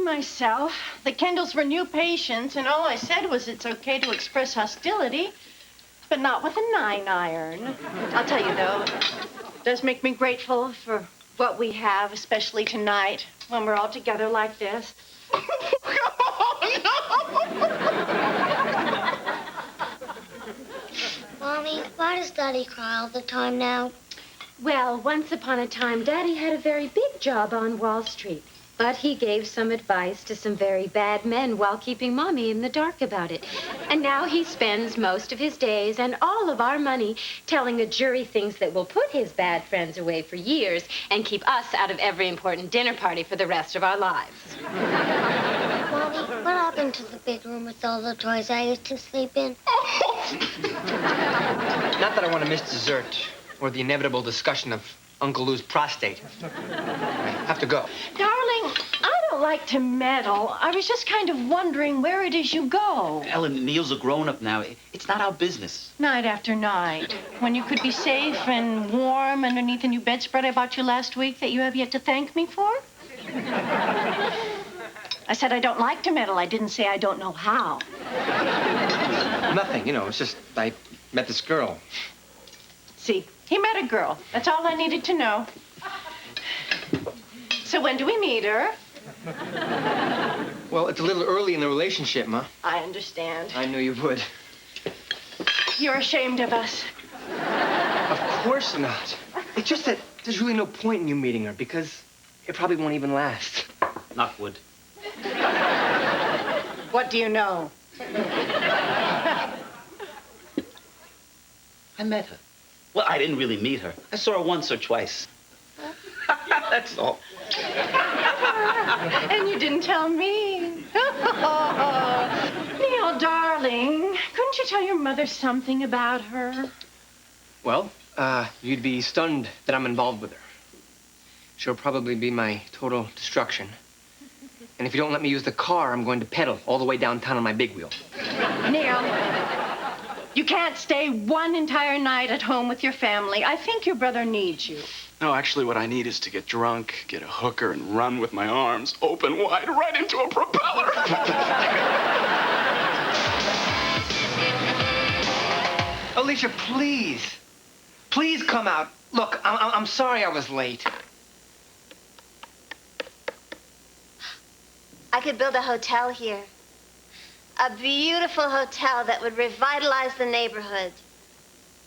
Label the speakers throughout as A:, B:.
A: Myself. The Kendalls were new patients, and all I said was it's okay to express hostility, but not with a 9-iron. I'll tell you, though, it does make me grateful for what we have, especially tonight, when we're all together like this.
B: Mommy, why does Daddy cry all the time now?
C: Well, once upon a time, Daddy had a very big job on Wall Street. But he gave some advice to some very bad men while keeping Mommy in the dark about it. And now he spends most of his days and all of our money telling a jury things that will put his bad friends away for years and keep us out of every important dinner party for the rest of our lives.
B: Mommy, what happened to the big room with all the toys I used to sleep in?
D: Not that I want to miss dessert or the inevitable discussion of Uncle Lou's prostate. I have to go.
A: Darling, I don't like to meddle. I was just kind of wondering where it is you go.
E: Ellen, Neil's a grown-up now. It's not our business.
A: Night after night, when you could be safe and warm underneath a new bedspread I bought you last week that you have yet to thank me for? I said I don't like to meddle. I didn't say I don't know how.
D: Nothing, it's just I met this girl.
A: See, he met a girl. That's all I needed to know. So when do we meet her?
D: Well, it's a little early in the relationship, Ma.
A: I understand.
D: I knew you would.
A: You're ashamed of us.
D: Of course not. It's just that there's really no point in you meeting her because it probably won't even last.
E: Knock wood.
A: What do you know?
E: I met her. Well, I didn't really meet her. I saw her once or twice. That's all.
A: And you didn't tell me. Neil, darling, couldn't you tell your mother something about her?
D: Well, you'd be stunned that I'm involved with her. She'll probably be my total destruction. And if you don't let me use the car, I'm going to pedal all the way downtown on my big wheel.
A: Neil, you can't stay one entire night at home with your family. I think your brother needs you.
F: No, actually, what I need is to get drunk, get a hooker, and run with my arms open wide right into a propeller.
D: Alicia, please. Please come out. Look, I'm sorry I was late.
B: I could build a hotel here. A beautiful hotel that would revitalize the neighborhood.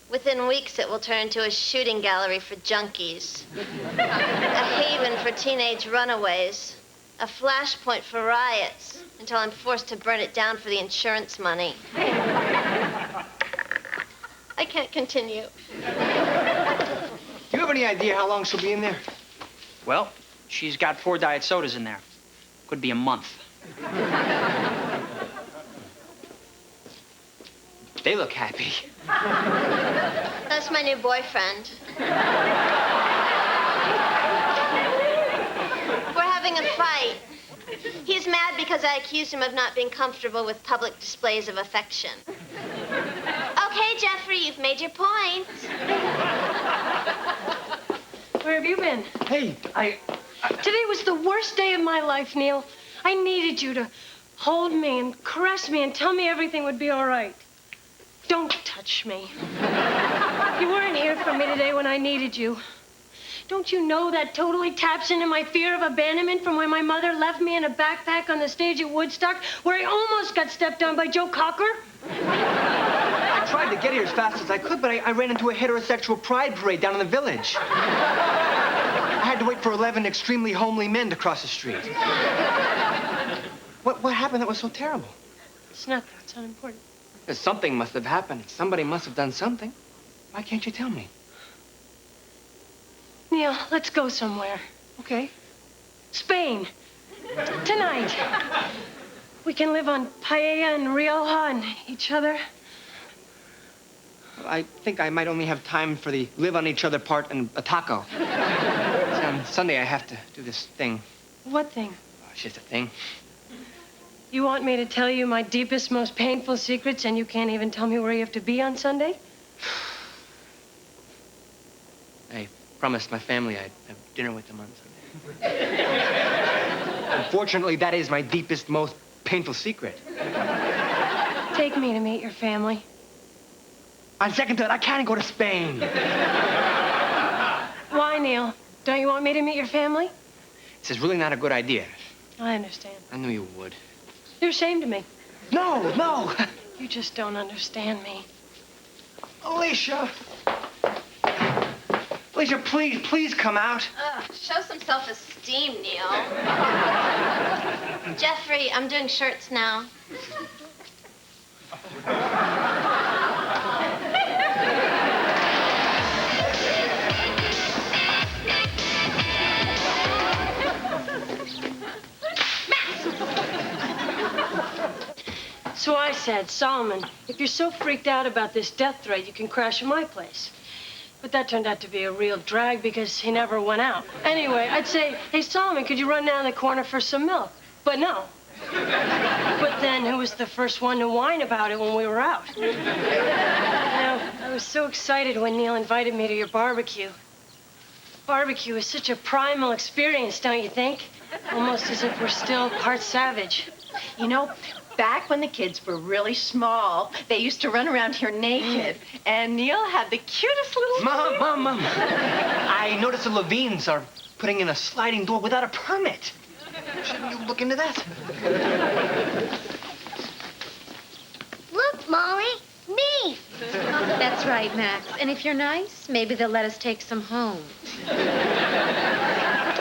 B: Within weeks, it will turn into a shooting gallery for junkies. A haven for teenage runaways. A flashpoint for riots until I'm forced to burn it down for the insurance money. I can't continue.
D: Do you have any idea how long she'll be in there?
G: Well, she's got 4 diet sodas in there. Could be a month.
D: They look happy.
B: That's my new boyfriend. We're having a fight. He's mad because I accused him of not being comfortable with public displays of affection. Okay, Jeffrey, you've made your point.
C: Where have you been?
D: Hey,
C: Today was the worst day of my life, Neil. I needed you to hold me and caress me and tell me everything would be all right. Don't touch me. You weren't here for me today when I needed you.
H: Don't you know that totally taps into my fear of abandonment from when my mother left me in a backpack on the stage at Woodstock, where I almost got stepped on by Joe Cocker?
D: I tried to get here as fast as I could, but I ran into a heterosexual pride parade down in the village. I had to wait for 11 extremely homely men to cross the street. What happened that was so terrible?
H: It's nothing. It's unimportant.
D: Something must have happened. Somebody must have done something. Why can't you tell me?
H: Neil, let's go somewhere.
D: Okay.
H: Spain. Tonight. We can live on paella and Rioja and each other.
D: I think I might only have time for the live on each other part and a taco. See, on Sunday, I have to do this thing.
H: What thing?
D: Oh, it's just a thing.
H: You want me to tell you my deepest, most painful secrets, and you can't even tell me where you have to be on Sunday?
D: I promised my family I'd have dinner with them on Sunday. Unfortunately, that is my deepest, most painful secret.
H: Take me to meet your family.
D: On second thought, I can't go to Spain.
H: Why, Neil? Don't you want me to meet your family?
D: This is really not a good idea.
H: I understand.
D: I knew you would.
H: You're ashamed of me.
D: No, no.
H: You just don't understand me.
D: Alicia. Alicia, please come out.
B: Show some self-esteem, Neil. Jeffrey, I'm doing shirts now.
H: So I said, Solomon, if you're so freaked out about this death threat, you can crash at my place. But that turned out to be a real drag because he never went out. Anyway, I'd say, hey, Solomon, could you run down the corner for some milk? But no. But then who was the first one to whine about it when we were out? You know, I was so excited when Neil invited me to your barbecue. Barbecue is such a primal experience, don't you think? Almost as if we're still part savage.
A: You know, back when the kids were really small, they used to run around here naked. And Neil had the cutest little...
D: Mom. I noticed the Levines are putting in a sliding door without a permit. Shouldn't you look into that?
B: Look, Molly, me.
C: That's right, Max. And if you're nice, maybe they'll let us take some home.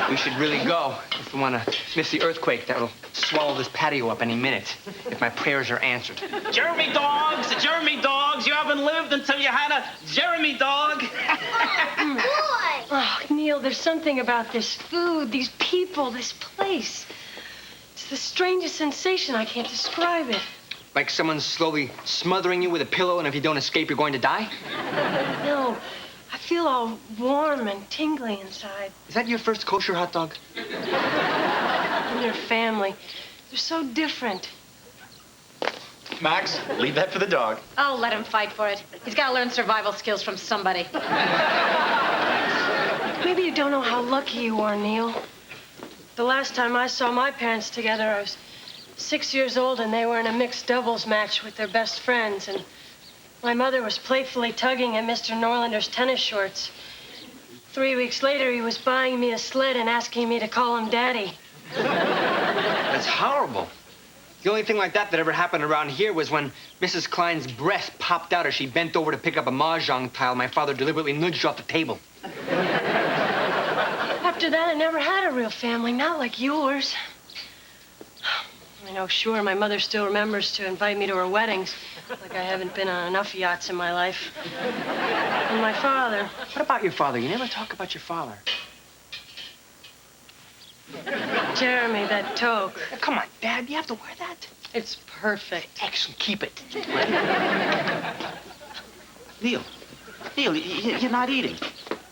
D: We should really go if we want to miss the earthquake that'll swallow this patio up any minute if my prayers are answered.
E: Jeremy dogs, you haven't lived until you had a Jeremy dog.
B: Boy!
H: Oh, Neil, there's something about this food, these people, this place. It's the strangest sensation. I can't describe it.
D: Like someone's slowly smothering you with a pillow, and if you don't escape, you're going to die?
H: No, I feel all warm and tingly inside.
D: Is that your first kosher hot dog?
H: And your family, they're so different.
F: Max, leave that for the dog.
C: Oh, let him fight for it. He's got to learn survival skills from somebody.
H: Maybe you don't know how lucky you are, Neil. The last time I saw my parents together, I was 6 years old, and they were in a mixed doubles match with their best friends, and my mother was playfully tugging at Mr. Norlander's tennis shorts. 3 weeks later, he was buying me a sled and asking me to call him Daddy.
D: That's horrible. The only thing like that ever happened around here was when Mrs. Klein's breast popped out as she bent over to pick up a mahjong tile my father deliberately nudged off the table.
H: After that, I never had a real family, not like yours. I know, sure, my mother still remembers to invite me to her weddings, like I haven't been on enough yachts in my life. And my father.
D: What about your father? You never talk about your father.
H: Jeremy, that toque.
D: Oh, come on, Dad. You have to wear that.
H: It's perfect.
D: Excellent. Keep it.
E: Neil, you're not eating.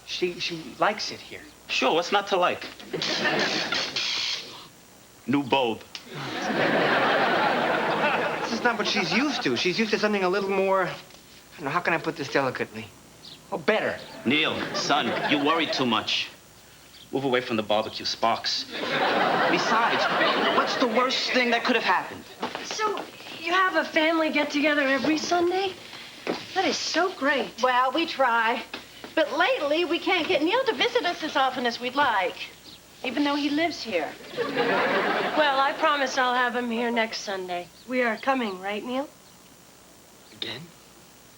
D: She likes it here.
E: Sure, what's not to like? New bulb.
D: This is not what she's used to. She's used to something a little more, I don't know, how can I put this delicately? Oh, better.
E: Neil, son, you worry too much. Move away from the barbecue sparks. Besides, what's the worst thing that could have happened?
H: So, you have a family get-together every Sunday? That is so great.
A: Well, we try. But lately, we can't get Neil to visit us as often as we'd like, even though he lives here.
H: Well, I promise I'll have him here next Sunday. We are coming, right, Neil?
D: Again?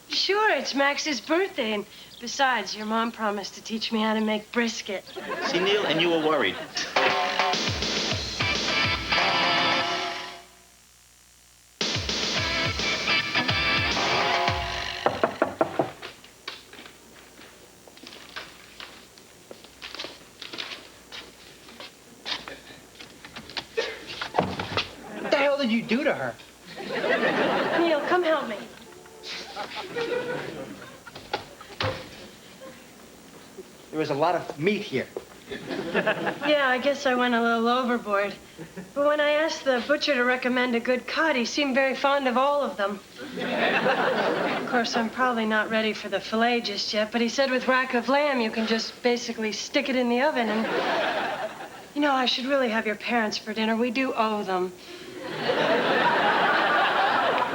H: Sure, it's Max's birthday, and besides, your mom promised to teach me how to make brisket.
E: See, Neil, and you were worried.
G: What the hell did you do to her?
H: Neil, come help me.
D: There was a lot of meat here.
H: Yeah, I guess I went a little overboard. But when I asked the butcher to recommend a good cut, he seemed very fond of all of them. Of course, I'm probably not ready for the fillet just yet, but he said with rack of lamb, you can just basically stick it in the oven and... You know, I should really have your parents for dinner. We do owe them.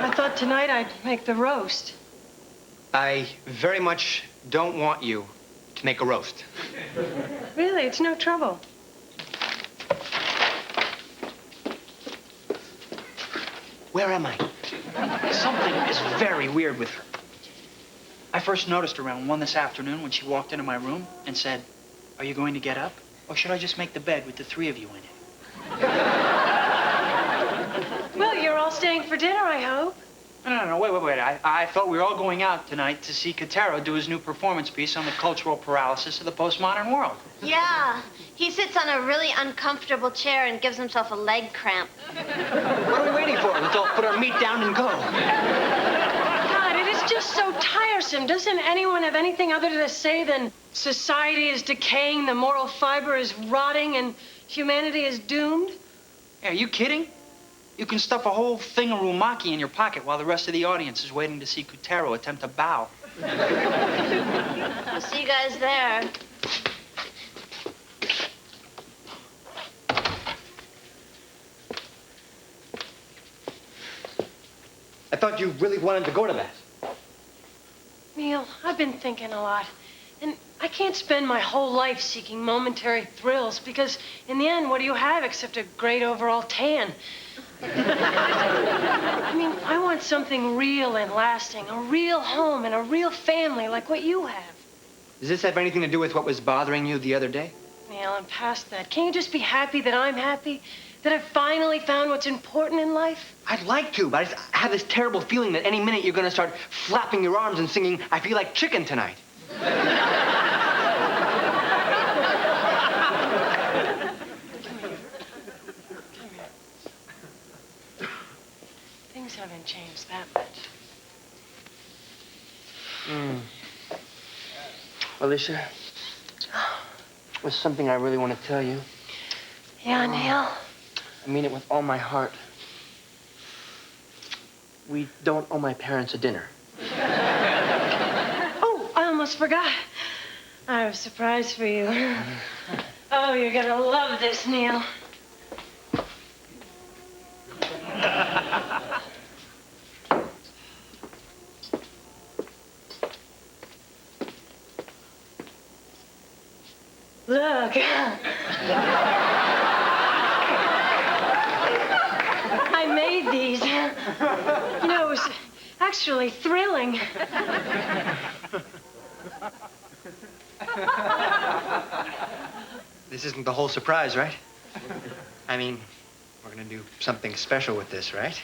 H: I thought tonight I'd make the roast.
D: I very much don't want you to make a roast.
H: Really, it's no trouble.
D: Where am I?
G: Something is very weird with her. I first noticed around 1 this afternoon when she walked into my room and said, "Are you going to get up? Or should I just make the bed with the 3 of you in it?"
H: Well, you're all staying for dinner, I hope.
G: No, wait. I thought we were all going out tonight to see Kotero do his new performance piece on the cultural paralysis of the postmodern world.
B: Yeah, he sits on a really uncomfortable chair and gives himself a leg cramp.
D: What are we waiting for? Let's all put our meat down and go.
H: God, it is just so tiresome. Doesn't anyone have anything other to say than society is decaying, the moral fiber is rotting, and humanity is doomed?
G: Hey, are you kidding? You can stuff a whole thing of rumaki in your pocket while the rest of the audience is waiting to see Kotero attempt to bow.
B: We'll see you guys there.
D: I thought you really wanted to go to that.
H: Neil, I've been thinking a lot. And I can't spend my whole life seeking momentary thrills because in the end, what do you have except a great overall tan? I mean, I want something real and lasting, a real home and a real family like what you have.
D: Does this have anything to do with what was bothering you the other day?
H: Neil, I'm past that. Can't you just be happy that I'm happy? That I've finally found what's important in life?
D: I'd like to, but I have this terrible feeling that any minute you're going to start flapping your arms and singing, "I feel like chicken tonight."
H: Things haven't changed that much.
D: Alicia, there's something I really want to tell you.
H: Yeah, Neil?
D: I mean it with all my heart. We don't owe my parents a dinner.
H: Oh, I almost forgot. I have a surprise for you. Oh, you're gonna love this, Neil. Look. I made these. You know, it was actually thrilling.
D: This isn't the whole surprise, right? I mean, we're gonna do something special with this, right?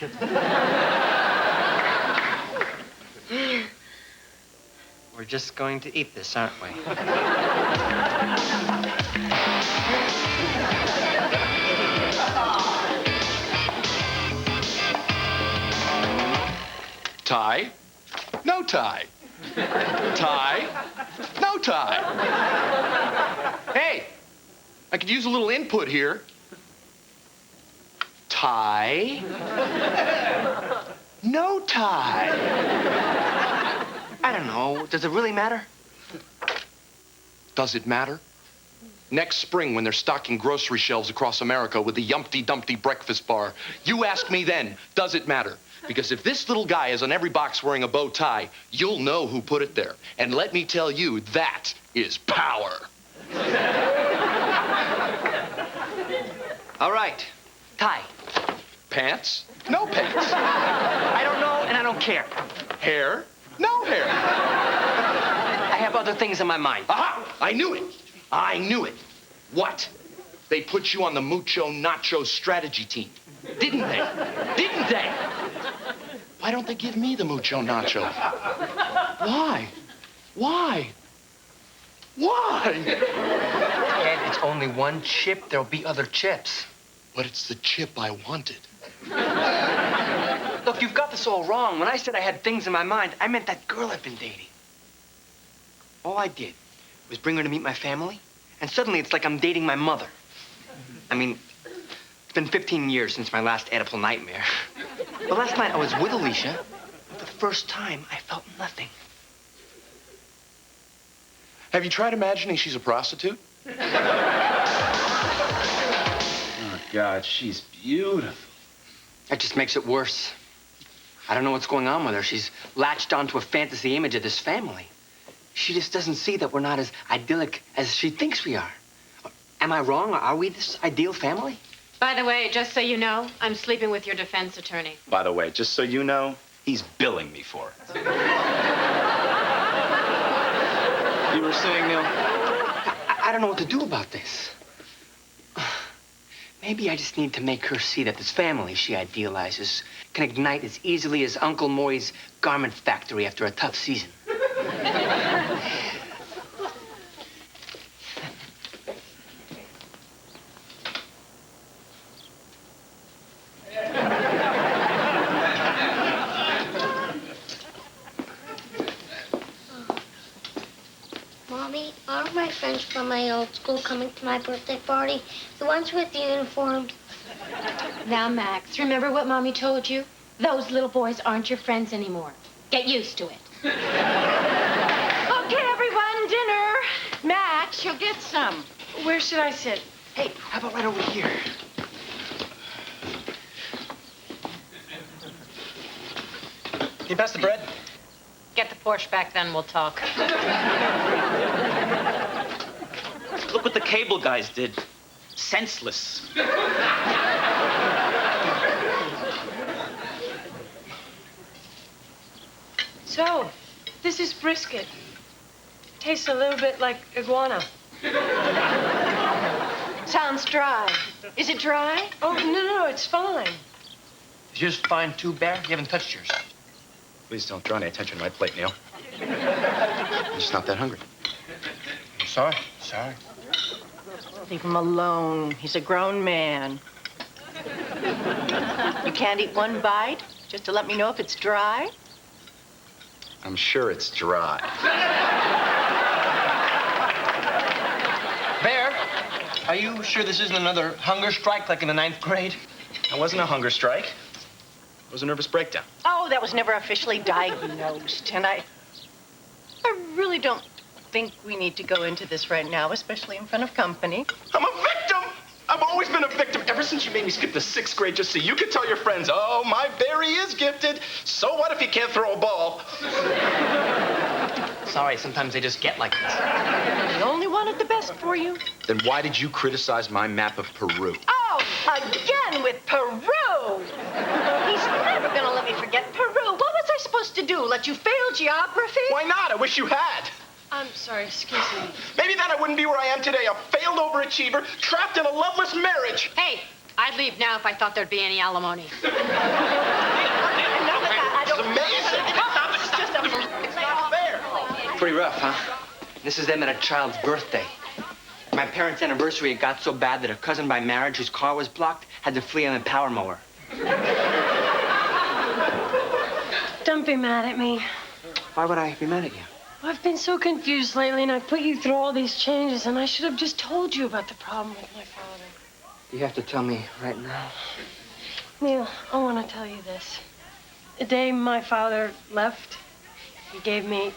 D: We're just going to eat this, aren't we?
F: Tie? No tie. Tie? No tie. Hey, I could use a little input here. Tie? No tie.
D: I don't know. Does it really matter?
F: Does it matter? Next spring, when they're stocking grocery shelves across America with the Yumpty Dumpty breakfast bar, you ask me then, does it matter?
I: Because if this little guy is on every box wearing a bow tie, you'll know who put it there. And let me tell you, that is power.
D: All right. Tie.
I: Pants? No pants.
D: I don't know, and I don't care.
I: Hair? No hair.
D: I have other things in my mind.
I: Aha! I knew it. I knew it. What? They put you on the Mucho Nacho strategy team. Didn't they? Didn't they? Why don't they give me the Mucho Nacho? Why? Why? Why?
D: Ed, it's only one chip. There'll be other chips.
I: But it's the chip I wanted.
D: Look, you've got this all wrong. When I said I had things in my mind, I meant that girl I've been dating. All I did was bring her to meet my family, and suddenly it's like I'm dating my mother. I mean, it's been 15 years since my last Oedipal nightmare. But last night I was with Alicia, and for the first time I felt nothing.
I: Have you tried imagining she's a prostitute?
F: Oh, God, she's beautiful.
D: That just makes it worse. I don't know what's going on with her. She's latched onto a fantasy image of this family. She just doesn't see that we're not as idyllic as she thinks we are. Am I wrong? Are we this ideal family?
C: By the way, just so you know, I'm sleeping with your defense attorney.
F: By the way, just so you know, he's billing me for it.
D: You were saying, Neil? I don't know what to do about this. Maybe I just need to make her see that this family she idealizes can ignite as easily as Uncle Moy's garment factory after a tough season.
B: Mommy, aren't my friends from my old school coming to my birthday party? The ones with the uniforms.
C: Now, Max, remember what Mommy told you? Those little boys aren't your friends anymore. Get used to it.
A: Okay, everyone, dinner. Max, you'll get some.
H: Where should I sit?
D: Hey, how about right over here?
E: Can you pass the bread?
C: Get the Porsche back, then we'll talk.
E: Look what the cable guys did. Senseless.
H: So, this is brisket. Tastes a little bit like iguana.
A: Sounds dry. Is it dry?
H: Oh, no, it's fine.
D: Is yours fine too, Bear? You haven't touched yours.
F: Please don't draw any attention to my plate, Neil. I'm just not that hungry.
D: I'm sorry. Sorry.
A: Leave him alone. He's a grown man. You can't eat one bite just to let me know if it's dry?
F: I'm sure it's dry.
D: Bear, are you sure this isn't another hunger strike like in the 9th grade?
F: That wasn't a hunger strike. It was a nervous breakdown.
A: Oh, that was never officially diagnosed. And I really don't think we need to go into this right now, especially in front of company.
I: I'm a victim! I've always been a victim ever since you made me skip the 6th grade just so you could tell your friends, oh, my Barry is gifted. So what if he can't throw a ball?
D: Sorry, sometimes they just get like this.
A: We only wanted the best for you.
F: Then why did you criticize my map of Peru?
A: Oh, again with Peru! He's never gonna let me forget Peru. What was I supposed to do? Let you fail geography?
I: Why not? I wish you had.
H: I'm sorry, excuse me.
I: Maybe then I wouldn't be where I am today, a failed overachiever, trapped in a loveless marriage.
C: Hey, I'd leave now if I thought there'd be any alimony.
I: It's amazing. It's not fair.
D: Pretty rough, huh? This is them at a child's birthday. My parents' anniversary, it got so bad that a cousin by marriage whose car was blocked had to flee on a power mower.
H: Don't be mad at me.
D: Why would I be mad at you?
H: I've been so confused lately, and I put you through all these changes, and I should have just told you about the problem with my father.
D: You have to tell me right now.
H: Neil, I want to tell you this. The day my father left, he gave me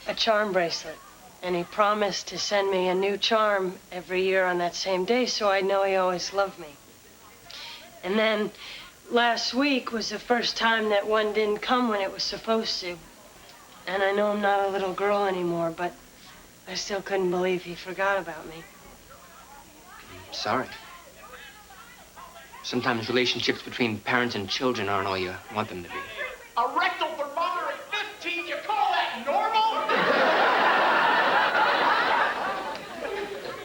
H: a charm bracelet, and he promised to send me a new charm every year on that same day, so I know he always loved me. And then, last week was the first time that one didn't come when it was supposed to. And I know I'm not a little girl anymore, but I still couldn't believe he forgot about me.
D: I'm sorry. Sometimes relationships between parents and children aren't all you want them to be.
I: A rectal thermometer at 15, you call that normal?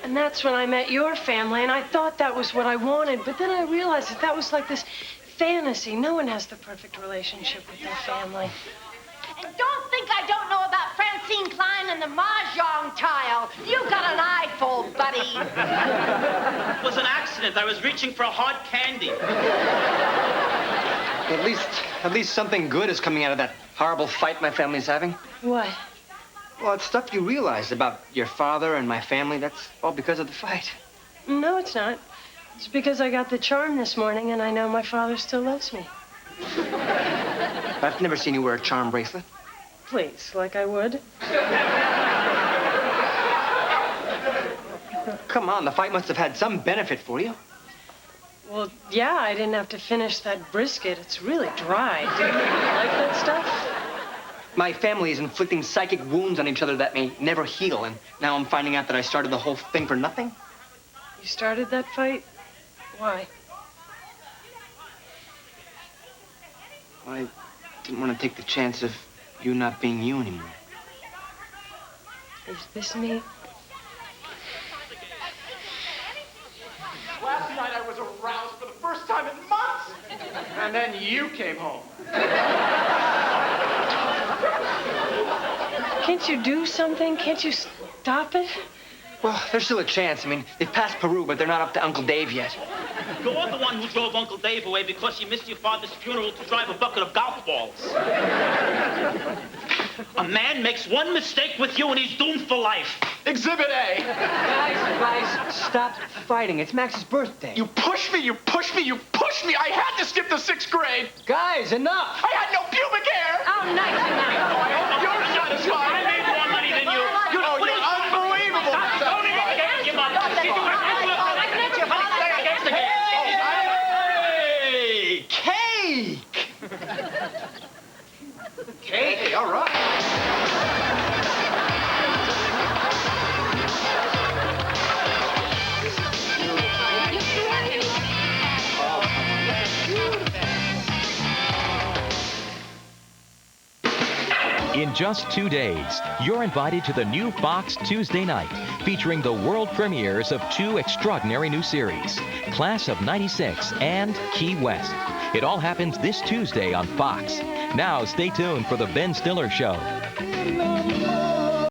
H: And that's when I met your family, and I thought that was what I wanted, but then I realized that was like this fantasy. No one has the perfect relationship with their family.
A: And don't think I don't know about Francine Klein and the Mahjong tile. You got an eyeful, buddy.
E: It was an accident. I was reaching for a hard candy.
D: At least something good is coming out of that horrible fight my family's having.
H: What?
D: Well, it's stuff you realize about your father and my family. That's all because of the fight.
H: No, it's not. It's because I got the charm this morning, and I know my father still loves me.
D: I've never seen you wear a charm bracelet.
H: Please, like I would.
D: Come on, the fight must have had some benefit for you.
H: Well, yeah, I didn't have to finish that brisket. It's really dry. Do you like that stuff?
D: My family is inflicting psychic wounds on each other that may never heal, and now I'm finding out that I started the whole thing for nothing.
H: You started that fight? Why?
D: I didn't want to take the chance of you not being you anymore.
H: Is this me?
I: Last night I was aroused for the first time in months. And then you came home.
H: Can't you do something? Can't you stop it?
D: Well, there's still a chance. I mean, they've passed Peru, but they're not up to Uncle Dave yet.
E: You're the one who drove Uncle Dave away because you missed your father's funeral to drive a bucket of golf balls. A man makes one mistake with you and he's doomed for life.
I: Exhibit A.
D: Guys, stop fighting. It's Max's birthday.
I: You pushed me, you pushed me, you pushed me. I had to skip the 6th grade.
D: Guys, enough.
I: I had no pubic hair.
H: Oh, nice enough.
I: I hope you're satisfied.
E: I made more money than you.
I: Oh, you're unbelievable.
E: Hey!
D: Cake!
E: Cake?
I: Hey, all right.
J: In just 2 days, you're invited to the new Fox Tuesday night, featuring the world premieres of 2 extraordinary new series, Class of '96 and Key West. It all happens this Tuesday on Fox. Now, stay tuned for The Ben Stiller Show.